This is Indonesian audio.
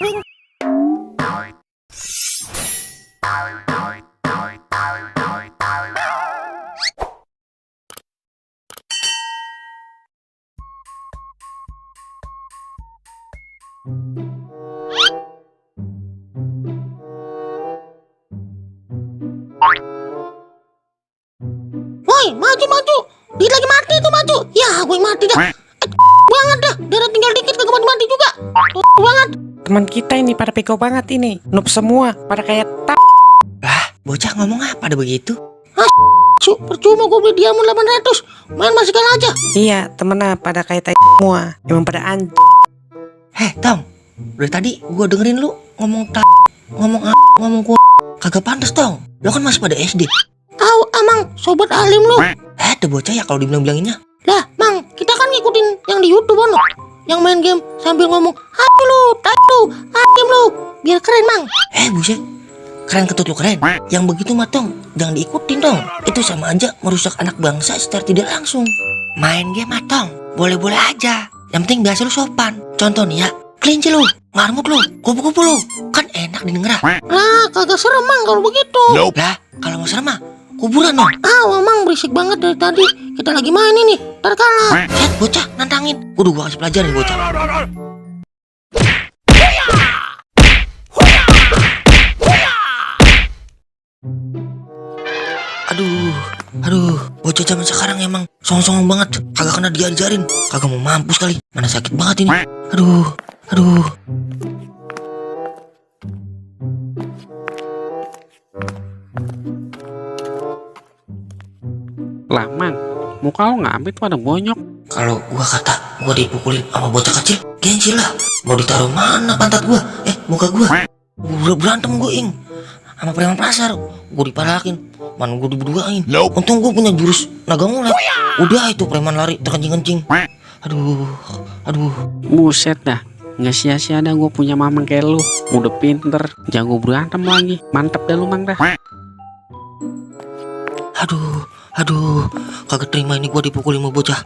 ring. Woi, maju. Dia lagi mati tuh, maju. Ya, gue mati dah. Banget dah. Darah tinggal dikit kagak mati juga. Banget. Teman kita ini pada peko banget ini. Noob semua, pada kayak Lah, bocah ngomong apa ada begitu? Percuma gue beli diamond 800. Main masih kalah aja. Iya, temennya pada kayak semua. Emang pada Tong, dari tadi gua dengerin lu ngomong kagak pantas, Tong. Lo kan masih pada SD. Tahu amang, sobat alim lu. Tuh bocah ya kalau dibilang-bilanginnya. Lah, Mang, kita kan ngikutin yang di YouTube ono. Yang main game sambil ngomong, "Aduh lu, tadu, alim lu." Biar keren, Mang. Buset. Keren ketut lu keren. Yang begitu mah, Tong, jangan diikutin, Tong. Itu sama aja merusak anak bangsa secara tidak langsung. Main game mah, Tong, boleh-boleh aja. Yang penting biasa lu sopan. Contoh nih ya, kelinci lu, marmut lu, kupu-kupu lu. Kan enak didengar. Lah, kagak serem, Mang, kalau begitu. Lah, kalau mau serem mah kuburan dong. Mang berisik banget dari tadi. Kita lagi main ini, ntar kalah. Bocah nantangin. Gua kasih pelajaran nih bocah. Aduh, bocah zaman sekarang emang song-song banget. Kagak kena diajarin, kagak mau mampus kali. Mana sakit banget ini. Aduh. Lah, Man, muka lo ngambil tuh ada bonyok. Kalau gua kata gua dipukulin sama bocah kecil, gengsi lah. Mau ditaruh mana pantat gua? Muka gua. Berantem gua sama preman pasar. Gua dipalakin, man gua diberduain. Untung gua punya jurus naga ngulet. Udah itu preman lari terkencing-kencing. Aduh. Buset dah, nggak sia-sia dah gue punya mamang kayak lu. Udah pinter, jago berantem lagi. Mantep dah lu, Mang dah. Aduh, kagak terima ini gua dipukulin sama bocah.